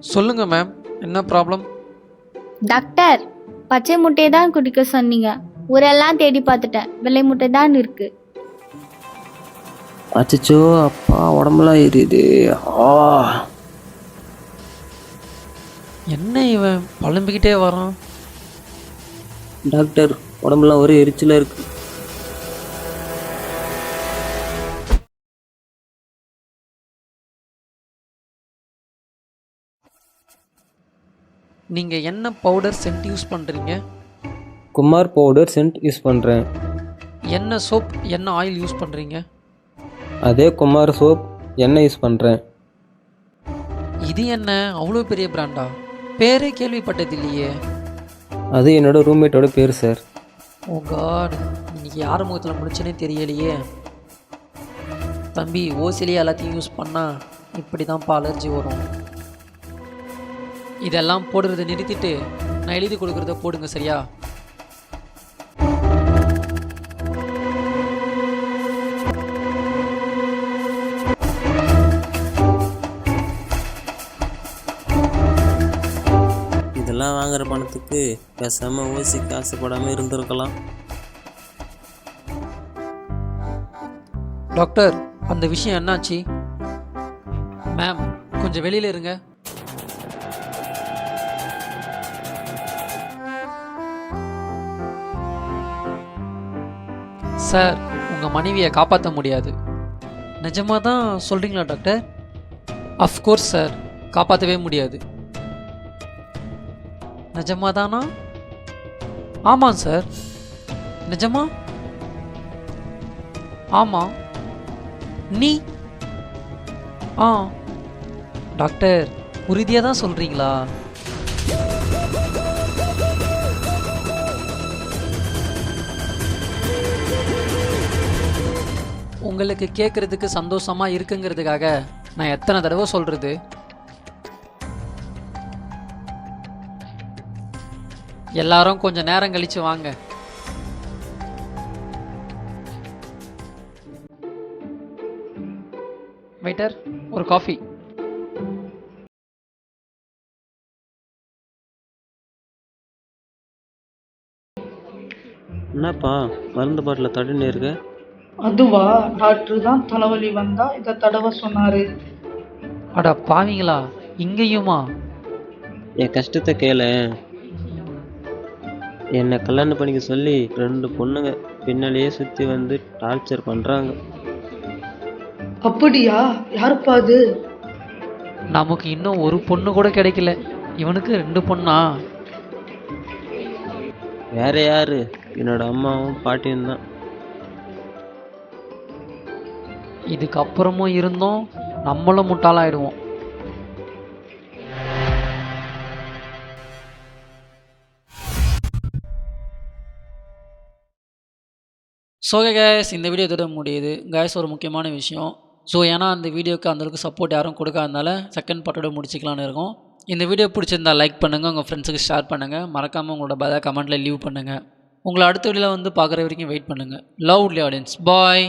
சொல்லுங்க மேம், என்ன problem? Doctor, பச்சை முட்டையை தான் குடிக்க சொன்னீங்க. ஊரெல்லாம் தேடி பார்த்துட்டேன், வெள்ளை முட்டை தான் இருக்கு. அச்சச்சோ, அப்பா உடம்புலாம் எரியுது. ஆ என்ன இவன் புலம்பிக்கிட்டே வரான்? டாக்டர், உடம்புலாம் ஒரே எரிச்சலாக இருக்கு. நீங்கள் என்ன பவுடர் சென்ட் யூஸ் பண்ணுறீங்க? குமார் பவுடர் சென்ட் யூஸ் பண்ணுறேன். என்ன சோப், என்ன ஆயில் யூஸ் பண்ணுறீங்க? அதே குமார் சோப் எண்ணெய் யூஸ் பண்ணுறேன். இது என்ன அவ்வளோ பெரிய பிராண்டா? பேரே கேள்விப்பட்டது இல்லையே. அது என்னோட ரூம்மேட்டோட பேர் சார். ஓ காட், இன்னைக்கு யார் முகத்தில் முடிச்சுன்னே தெரியலையே. தம்பி, ஓசிலேயே எல்லாத்தையும் யூஸ் பண்ணால் இப்படி தான்ப்பா அலர்ஜி வரும். இதெல்லாம் போடுறதை நிறுத்திட்டு நான் எழுதி கொடுக்குறத போடுங்க, சரியா? இதெல்லாம் வாங்குற பணத்துக்கு பேசாமல் ஓசி காசுப்படாமல் இருந்திருக்கலாம். டாக்டர், அந்த விஷயம் என்னாச்சு? மேம், கொஞ்சம் வெளியில் இருங்க. சார், உங்கள் மனைவியை காப்பாற்ற முடியாது. நிஜமாக தான் சொல்கிறீங்களா டாக்டர்? அஃப்கோர்ஸ் சார், காப்பாற்றவே முடியாது. நிஜமாக தானா? ஆமாம் சார். நிஜமா? ஆமாம். நீ? ஆ. டாக்டர், உறுதியாக தான் சொல்கிறீங்களா? உங்களுக்கு கேட்குறதுக்கு சந்தோஷமாக இருக்குங்கிறதுக்காக நான் எத்தனை தடவை சொல்கிறது? எல்லாரும் கொஞ்சம் நேரம் கழித்து வாங்க. வெயிட்டர், ஒரு காஃபி. என்னப்பா மருந்து பாட்டில் தடுன்னு இருக்கு? அதுவா, டாக்டர் தான் தலைவலி வந்தா இதை தடவை சொன்னாரு. அட பாவீங்களா, இங்கேயுமா? என் கஷ்டத்தை கேள. என்னை கல்யாணம் பண்ணிக்க சொல்லி 2 பொண்ணுங்க பின்னாலேயே சுற்றி வந்து டார்ச்சர் பண்ணுறாங்க. அப்படியா? யாருப்பா அது? நமக்கு இன்னும் ஒரு பொண்ணு கூட கிடைக்கல, இவனுக்கு 2 பொண்ணா? வேற யாரு? என்னோட அம்மாவும் பாட்டியும் தான். இதுக்கப்புறமும் இருந்தோம் நம்மளும் முட்டாளாயிடுவோம். ஸோ கைஸ், இந்த வீடியோ இதோட முடியுது கைஸ். ஒரு முக்கியமான விஷயம். ஸோ ஏன்னா அந்த வீடியோக்கு அந்தளவுக்கு சப்போர்ட் யாரும் கொடுக்காதனால செகண்ட் பார்ட்டோட முடிச்சிக்கலான்னு இருக்கோம். இந்த வீடியோ பிடிச்சிருந்தா லைக் பண்ணுங்கள், உங்கள் ஃப்ரெண்ட்ஸுக்கு ஷேர் பண்ணுங்கள், மறக்காமல் உங்களோட பதிலாக கமெண்ட்டில் லீவ் பண்ணுங்கள். உங்களை அடுத்த வீடியோவில் வந்து பார்க்குற வரைக்கும் வெயிட் பண்ணுங்கள். லவ்லி ஆடியன்ஸ், பாய்.